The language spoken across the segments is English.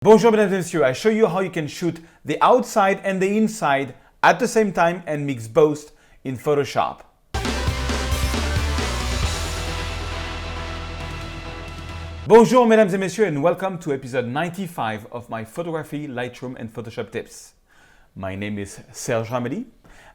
Bonjour mesdames et messieurs, I show you how you can shoot the outside and the inside at the same time and mix both in Photoshop. Bonjour mesdames et messieurs and welcome to episode 95 of my photography, Lightroom and Photoshop tips. My name is Serge Ramelli.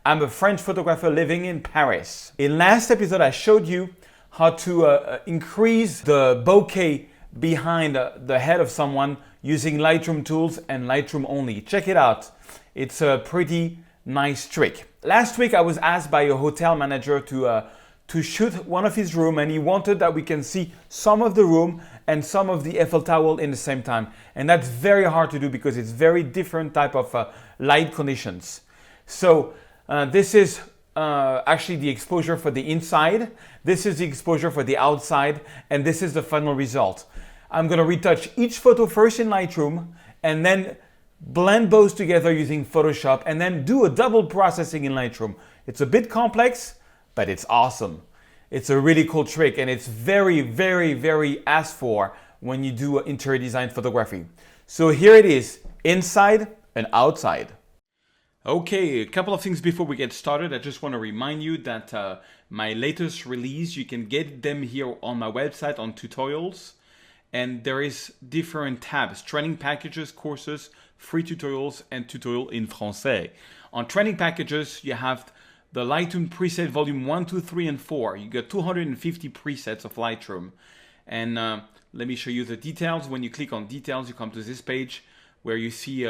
I'm a French photographer living in Paris. In last episode I showed you how to increase the bokeh behind the head of someone using Lightroom tools and Lightroom only. Check it out. It's a pretty nice trick. Last week I was asked by a hotel manager to shoot one of his rooms, and he wanted that we can see some of the room and some of the Eiffel Tower in the same time. And that's very hard to do because it's very different type of light conditions. So this is actually the exposure for the inside. This is the exposure for the outside, and this is the final result. I'm going to retouch each photo first in Lightroom and then blend both together using Photoshop and then do a double processing in Lightroom. It's a bit complex, but it's awesome. It's a really cool trick, and it's very, very, very asked for when you do interior design photography. So here it is, inside and outside. Okay, a couple of things before we get started. I just want to remind you that my latest release, you can get them here on my website on tutorials. And there is different tabs: training packages, courses, free tutorials, and tutorial in français. On training packages, you have the Lightroom preset volume 1, 2, 3, and 4. You get 250 presets of Lightroom. And let me show you the details. When you click on details, you come to this page where you see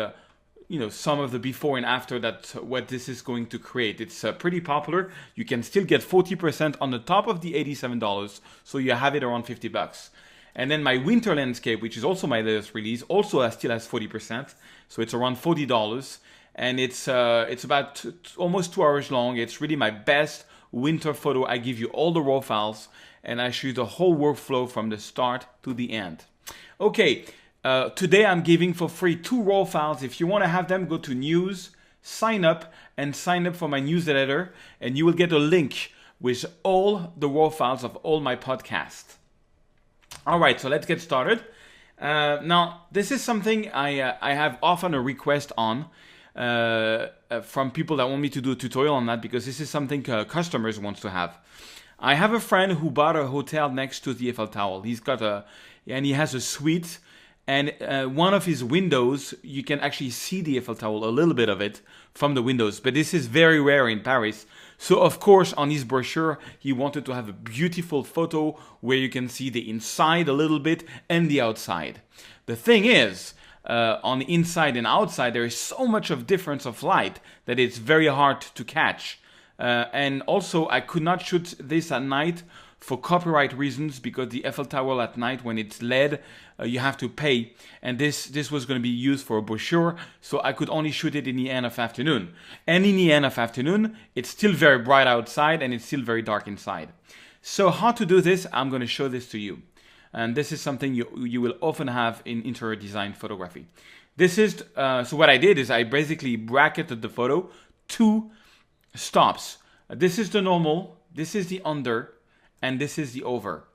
some of the before and after what this is going to create. It's pretty popular. You can still get 40% on the top of the $87, so you have it around $50. And then my winter landscape, which is also my latest release, also still has 40%. So it's around $40. And it's about almost 2 hours long. It's really my best winter photo. I give you all the raw files and I show you the whole workflow from the start to the end. Okay, today I'm giving for free 2 raw files. If you want to have them, go to news, sign up for my newsletter, and you will get a link with all the raw files of all my podcasts. All right, so let's get started. Now, this is something I have often a request on from people that want me to do a tutorial on that, because this is something customers want to have. I have a friend who bought a hotel next to the Eiffel Tower. And he has a suite, and one of his windows, you can actually see the Eiffel Tower, a little bit of it from the windows. But this is very rare in Paris. So of course, on his brochure, he wanted to have a beautiful photo where you can see the inside a little bit and the outside. The thing is, on the inside and outside, there is so much of difference of light that it's very hard to catch. And also, I could not shoot this at night for copyright reasons, because the Eiffel Tower at night, when it's LED, you have to pay. And this was going to be used for a brochure, so I could only shoot it in the end of afternoon. And in the end of afternoon, it's still very bright outside and it's still very dark inside. So how to do this, I'm going to show this to you. And this is something you will often have in interior design photography. This is, so what I did is I basically bracketed the photo 2 stops. This is the normal, this is the under, and this is the over.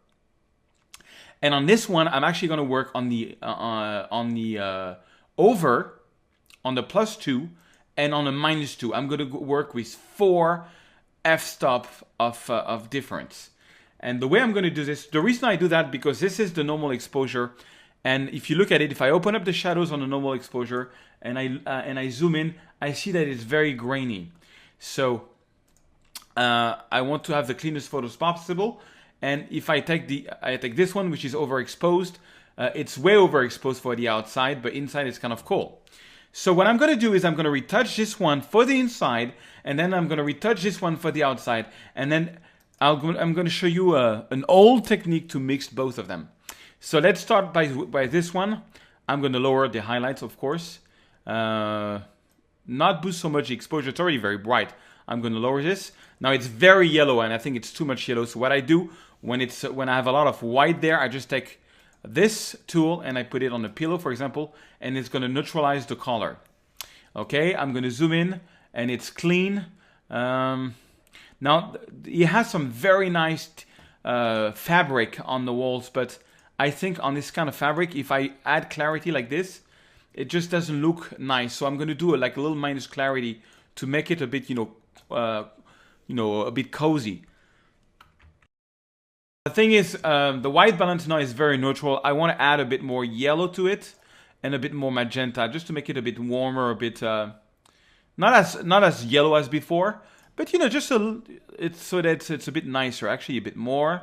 And on this one, I'm actually going to work on the over, on the +2, and on the -2. I'm going to work with 4 f-stop of difference. And the way I'm going to do this, the reason I do that, because this is the normal exposure. And if you look at it, if I open up the shadows on the normal exposure and I zoom in, I see that it's very grainy. So I want to have the cleanest photos possible. And if I take this one, which is overexposed, it's way overexposed for the outside, but inside it's kind of cool. So what I'm going to do is I'm going to retouch this one for the inside, and then I'm going to retouch this one for the outside, and then I'm going to show you an old technique to mix both of them. So let's start by this one. I'm going to lower the highlights, of course. Not boost so much the exposure. It's already very bright. I'm going to lower this. Now it's very yellow, and I think it's too much yellow. So what I do when I have a lot of white there, I just take this tool and I put it on a pillow, for example, and it's going to neutralize the color. Okay, I'm going to zoom in, and it's clean. Now it has some very nice fabric on the walls, but I think on this kind of fabric, if I add clarity like this, it just doesn't look nice. So I'm going to do like a little minus clarity to make it a bit, a bit cozy. The thing is, the white balance now is very neutral. I want to add a bit more yellow to it and a bit more magenta, just to make it a bit warmer, a bit not as yellow as before, but just it's so that it's a bit nicer. Actually, a bit more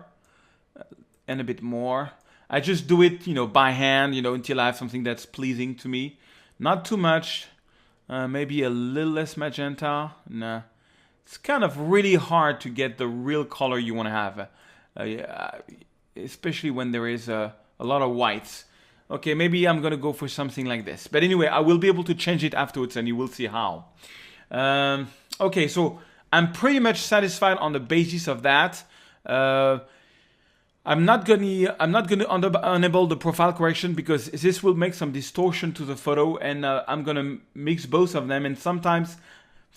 and a bit more. I just do it, by hand, until I have something that's pleasing to me. Not too much. Maybe a little less magenta. Nah. It's kind of really hard to get the real color you want to have, especially when there is a lot of whites. Okay, maybe I'm going to go for something like this. But anyway, I will be able to change it afterwards and you will see how. Okay, so I'm pretty much satisfied on the basis of that. I'm not going to enable the profile correction because this will make some distortion to the photo, and I'm going to mix both of them. And sometimes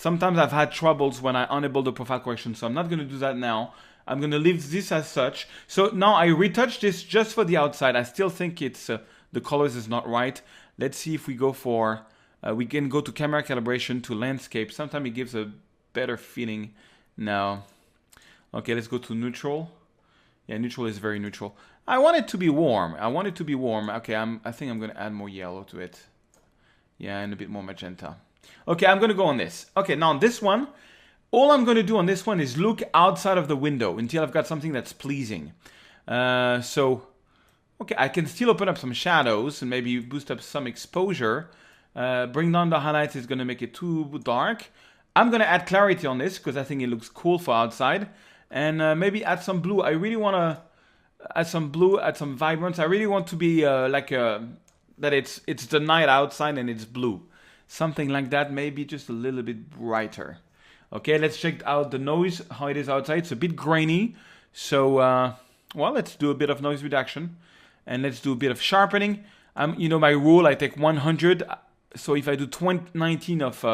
I've had troubles when I enable the profile correction, so I'm not going to do that now. I'm going to leave this as such. So now I retouch this just for the outside. I still think it's the colors is not right. Let's see if we go for, we can go to camera calibration to landscape. Sometimes it gives a better feeling. No. Okay, let's go to neutral. Yeah, neutral is very neutral. I want it to be warm. Okay, I think I'm going to add more yellow to it. Yeah, and a bit more magenta. Okay, I'm going to go on this. Okay, now on this one, all I'm going to do on this one is look outside of the window until I've got something that's pleasing. Okay, I can still open up some shadows and maybe boost up some exposure. Bring down the highlights is going to make it too dark. I'm going to add clarity on this because I think it looks cool for outside. And maybe add some blue. I really want to add some blue, add some vibrance. I really want to be that it's the night outside and it's blue. Something like that, maybe just a little bit brighter. Okay, let's check out the noise, how it is outside. It's a bit grainy. So, well, let's do a bit of noise reduction. And let's do a bit of sharpening. My rule, I take 100. So if I do 19 of,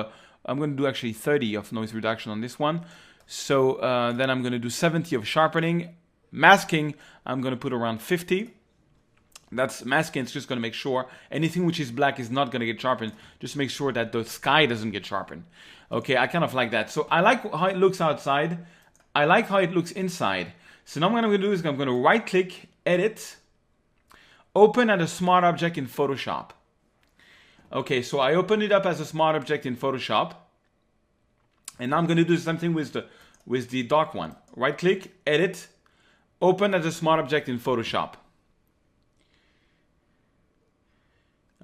I'm going to do actually 30 of noise reduction on this one. So then I'm going to do 70 of sharpening. Masking, I'm going to put around 50. That's masking. It's just going to make sure anything which is black is not going to get sharpened. Just make sure that the sky doesn't get sharpened. Okay, I kind of like that. So I like how it looks outside. I like how it looks inside. So now what I'm going to do is I'm going to right click, edit, open as a smart object in Photoshop. Okay, so I opened it up as a smart object in Photoshop. And now I'm going to do something with the dark one. Right click, edit, open as a smart object in Photoshop.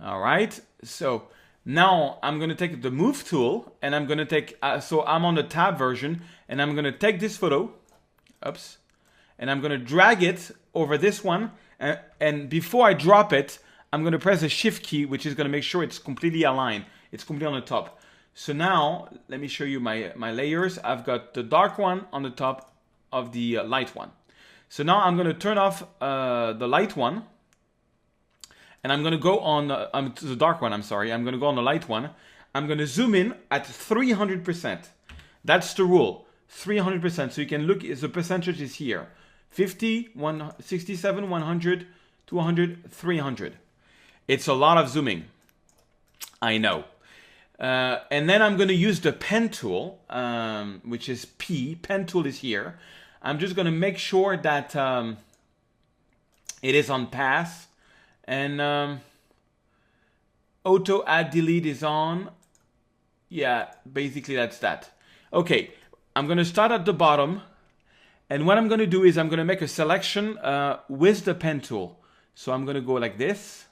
All right, so now I'm going to take the move tool and I'm going to take, so I'm on the tab version and I'm going to take this photo, oops, and I'm going to drag it over this one. And before I drop it, I'm going to press the shift key, which is going to make sure it's completely aligned. It's completely on the top. So now, let me show you my layers. I've got the dark one on the top of the light one. So now I'm going to turn off the light one. And I'm going to go on the dark one, I'm sorry. I'm going to go on the light one. I'm going to zoom in at 300%. That's the rule, 300%. So you can look, the percentage is here. 50, 67, 100, 200, 300. It's a lot of zooming. I know. And then I'm going to use the pen tool, which is P. Pen tool is here. I'm just going to make sure that it is on pass. And auto add delete is on. Yeah, basically that's that. Okay, I'm going to start at the bottom. And what I'm going to do is I'm going to make a selection with the pen tool. So I'm going to go like this.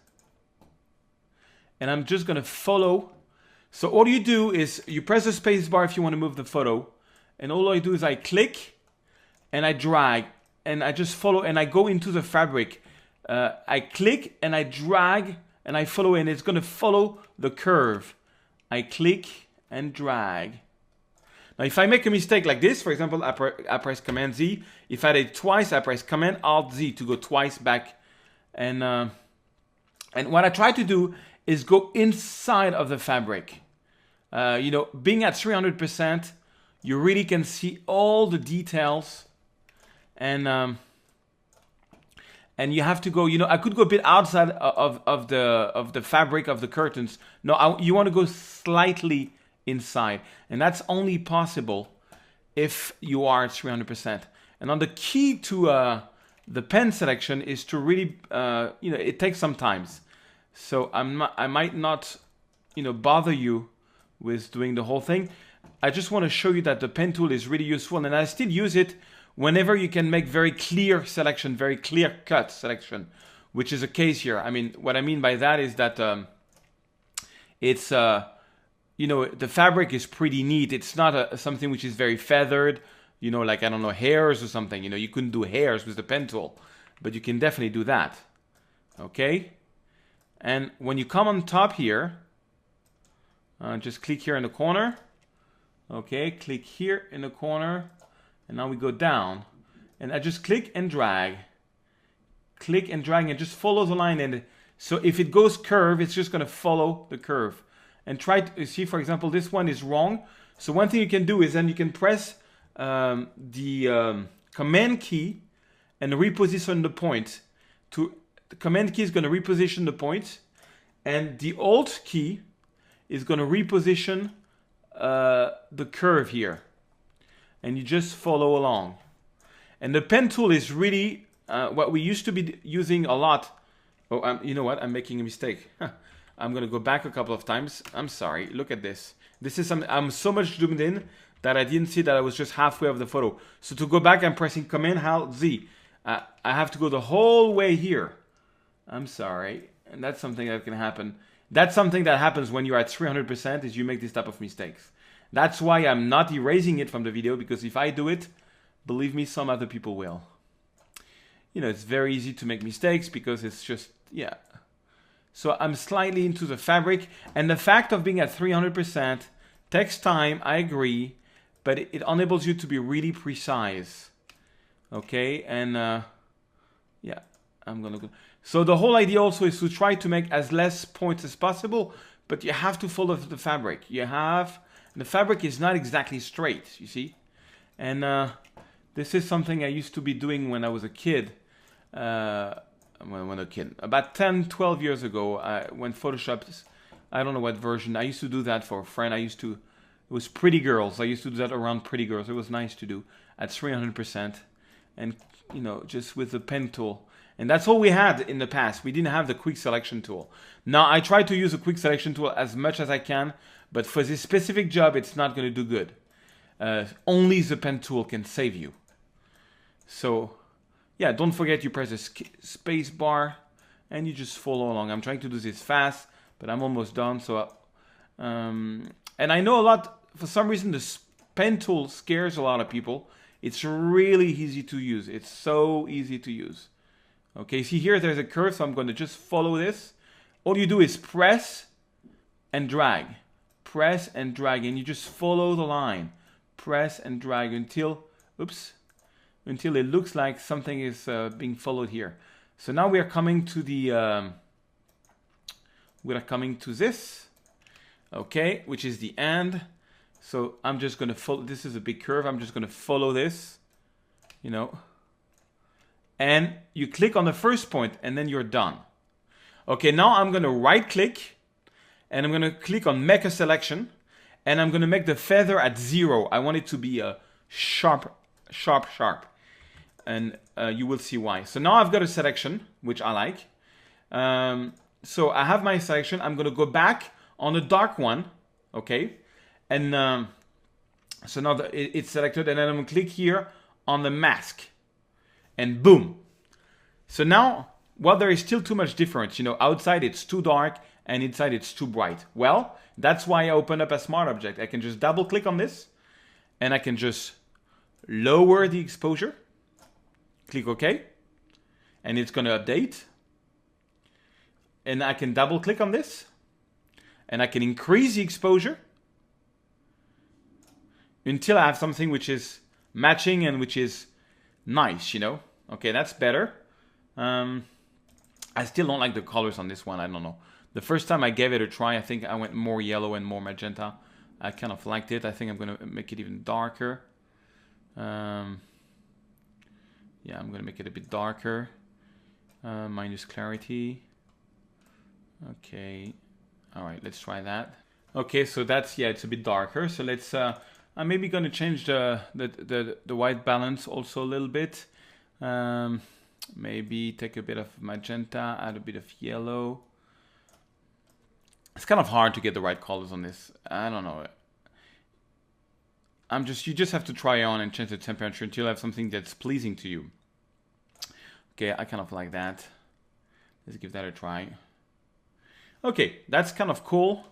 And I'm just going to follow. So all you do is you press the space bar if you want to move the photo. And all I do is I click and I drag and I just follow and I go into the fabric. I click and I drag and I follow and it's going to follow the curve. I click and drag. Now if I make a mistake like this, for example, I press Command Z. If I did it twice, I press Command Alt Z to go twice back. And what I try to do is go inside of the fabric. Being at 300%, you really can see all the details. And and you have to go, you know, I could go a bit outside of the fabric of the curtains. No, you want to go slightly inside, and that's only possible if you are at 300%. And on the key to the pen selection is to really, you know, it takes some time. So I might not, you know, bother you with doing the whole thing. I just want to show you that the pen tool is really useful, and I still use it whenever you can make very clear selection, very clear cut selection, which is a case here. I mean, what I mean by that is that it's, you know, the fabric is pretty neat. It's not something which is very feathered, you know, like, I don't know, hairs or something. You know, you couldn't do hairs with the pen tool, but you can definitely do that. Okay? And when you come on top here, just click here in the corner. Okay, click here in the corner. And now we go down. And I just click and drag. Click and drag and just follow the line. And so if it goes curve, it's just going to follow the curve. And try to see, for example, this one is wrong. So one thing you can do is then you can press the command key and reposition the point. The command key is going to reposition the point, and the alt key is going to reposition the curve here. And you just follow along. And the pen tool is really what we used to be using a lot. Oh, you know what? I'm making a mistake. I'm going to go back a couple of times. I'm sorry. Look at this. This is some. I'm so much zoomed in that I didn't see that I was just halfway of the photo. So to go back, I'm pressing Command-Alt-Z. I have to go the whole way here. I'm sorry. And that's something that can happen. That's something that happens when you're at 300% is you make this type of mistakes. That's why I'm not erasing it from the video, because if I do it, believe me, some other people will. You know, it's very easy to make mistakes because it's just, yeah. So I'm slightly into the fabric, and the fact of being at 300% takes time, I agree, but it enables you to be really precise. Okay, and yeah, I'm gonna go. So the whole idea also is to try to make as less points as possible, but you have to follow the fabric. The fabric is not exactly straight, you see? And this is something I used to be doing when I was a kid. About 10, 12 years ago, when Photoshop, I don't know what version, I used to do that for a friend. It was Pretty Girls. I used to do that around Pretty Girls. It was nice to do at 300%. And, you know, just with the pen tool. And that's all we had in the past. We didn't have the quick selection tool. Now, I try to use the quick selection tool as much as I can, but for this specific job, it's not going to do good. Only the pen tool can save you. So, yeah, don't forget you press the space bar and you just follow along. I'm trying to do this fast, but I'm almost done. So, and I know a lot, for some reason, the pen tool scares a lot of people. It's really easy to use. It's so easy to use. Okay, see here, there's a curve, so I'm going to just follow this. All you do is press and drag. Press and drag, and you just follow the line. Press and drag until, until it looks like something is being followed here. So now we are coming to the, this, okay, which is the end. So I'm just going to follow, this is a big curve, I'm just going to follow this, you know. And you click on the first point, and then you're done. Okay, now I'm going to right click, and I'm going to click on make a selection, and I'm going to make the feather at 0. I want it to be a sharp. And you will see why. So now I've got a selection, which I like. So I have my selection. I'm going to go back on the dark one, okay? And so now it's selected, and then I'm going to click here on the mask. And boom. So now, well, there is still too much difference. You know, outside it's too dark and inside it's too bright. Well, that's why I opened up a smart object. I can just double click on this and I can just lower the exposure. Click OK. And it's going to update. And I can double click on this and I can increase the exposure until I have something which is matching and which is nice, you know. Okay, that's better. I still don't like the colors on this one. I don't know. The first time I gave it a try, I think I went more yellow and more magenta. I kind of liked it. I think I'm going to make it even darker. Yeah, I'm going to make it a bit darker. Minus clarity. Okay. All right, let's try that. Okay, so that's, yeah, it's a bit darker. So let's, I'm maybe going to change the white balance also a little bit. Maybe take a bit of magenta, add a bit of yellow. It's kind of hard to get the right colors on this. I don't know. You just have to try on and change the temperature until you have something that's pleasing to you. Okay, I kind of like that. Let's give that a try. Okay, that's kind of cool.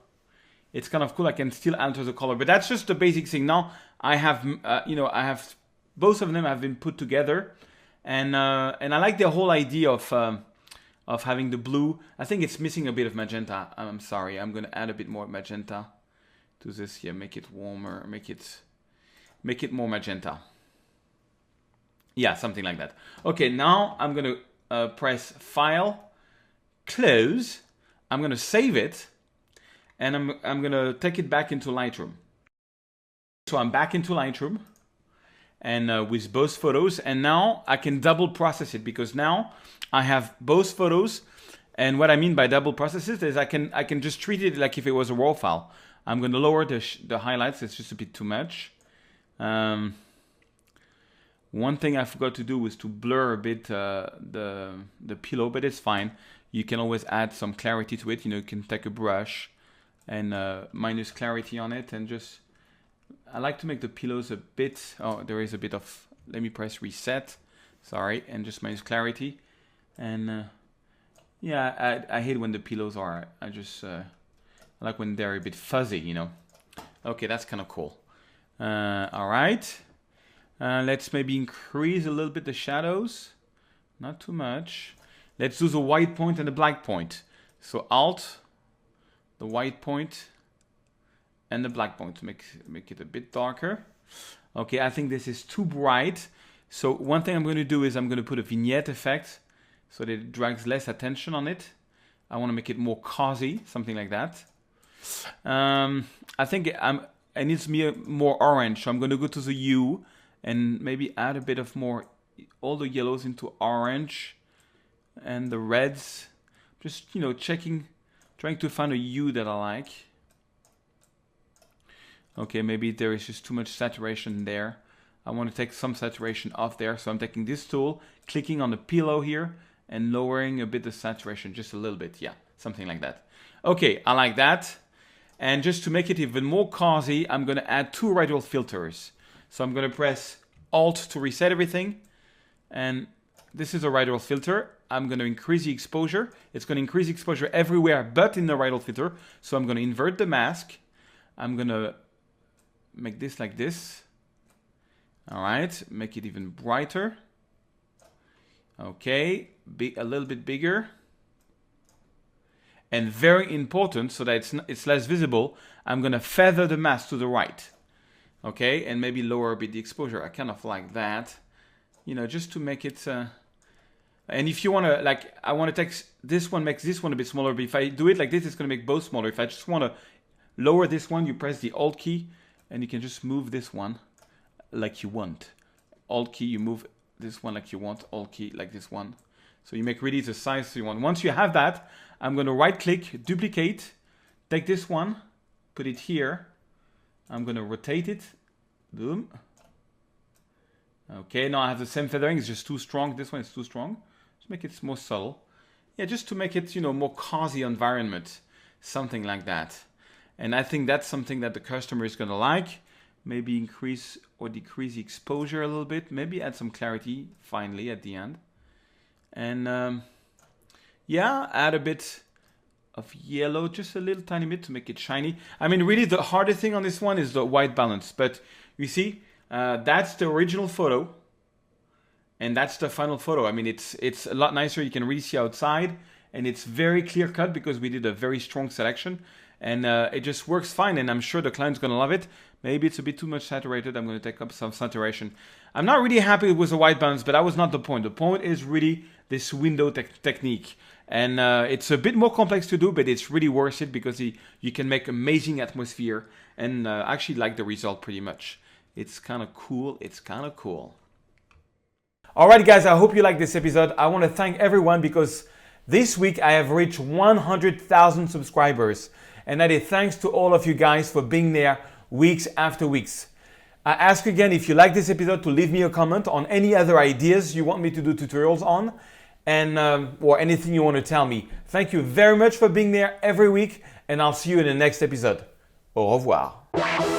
It's kind of cool. I can still alter the color, but that's just the basic thing. Now I have, I have both of them have been put together, and I like the whole idea of having the blue. I think it's missing a bit of magenta. I'm sorry. I'm gonna add a bit more magenta to this here. Make it warmer. Make it more magenta. Yeah, something like that. Okay, now I'm gonna press File, Close. I'm gonna save it. And I'm gonna take it back into Lightroom. So I'm back into Lightroom and with both photos, and now I can double process it because now I have both photos. And what I mean by double processes is I can just treat it like if it was a RAW file. I'm gonna lower the highlights. It's just a bit too much. One thing I forgot to do was to blur a bit the pillow, but it's fine. You can always add some clarity to it. You can take a brush and minus clarity on it, and just, I like to make the pillows a bit, oh, there is a bit of, let me press reset, sorry, and just minus clarity. And yeah, I hate when the pillows are, I like when they're a bit fuzzy, Okay, that's kind of cool. All right, let's maybe increase a little bit the shadows, not too much. Let's do the white point and the black point. So Alt, the white point and the black point to make it a bit darker. Okay, I think this is too bright. So one thing I'm going to do is I'm going to put a vignette effect so that it drags less attention on it. I want to make it more cozy, something like that. I think it needs me more orange, so I'm going to go to the hue and maybe add a bit of more, all the yellows into orange and the reds. Just, trying to find a hue that I like. Okay, maybe there is just too much saturation there. I want to take some saturation off there. So I'm taking this tool, clicking on the pillow here, and lowering a bit the saturation, just a little bit. Yeah, something like that. Okay, I like that. And just to make it even more cozy, I'm going to add 2 radial filters. So I'm going to press Alt to reset everything. And this is a radial filter. I'm going to increase the exposure. It's going to increase exposure everywhere but in the radial filter. So I'm going to invert the mask. I'm going to make this like this. All right, make it even brighter. Okay, a little bit bigger. And very important, so that it's less visible, I'm going to feather the mask to the right. Okay, and maybe lower a bit the exposure. I kind of like that, just to make it... And if you want to, I want to take this one, makes this one a bit smaller, but if I do it like this, it's going to make both smaller. If I just want to lower this one, you press the Alt key, and you can just move this one like you want. Alt key, you move this one like you want. Alt key, like this one. So you make really the size you want. Once you have that, I'm going to right-click, duplicate, take this one, put it here. I'm going to rotate it. Boom. Okay, now I have the same feathering. It's just too strong. This one is too strong. Make it more subtle. Yeah, just to make it, more cozy environment, something like that. And I think that's something that the customer is going to like. Maybe increase or decrease the exposure a little bit. Maybe add some clarity finally at the end. And yeah, add a bit of yellow, just a little tiny bit to make it shiny. I mean, really the hardest thing on this one is the white balance. But you see, that's the original photo. And that's the final photo. I mean, it's a lot nicer. You can really see outside, and it's very clear cut because we did a very strong selection, and it just works fine. And I'm sure the client's gonna love it. Maybe it's a bit too much saturated. I'm gonna take up some saturation. I'm not really happy with the white balance, but that was not the point. The point is really this window technique, and it's a bit more complex to do, but it's really worth it because you can make amazing atmosphere, and actually like the result pretty much. It's kind of cool. It's kind of cool. Alright guys, I hope you like this episode. I want to thank everyone because this week I have reached 100,000 subscribers. And that is thanks to all of you guys for being there weeks after weeks. I ask you again, if you like this episode, to leave me a comment on any other ideas you want me to do tutorials on, and or anything you want to tell me. Thank you very much for being there every week, and I'll see you in the next episode. Au revoir.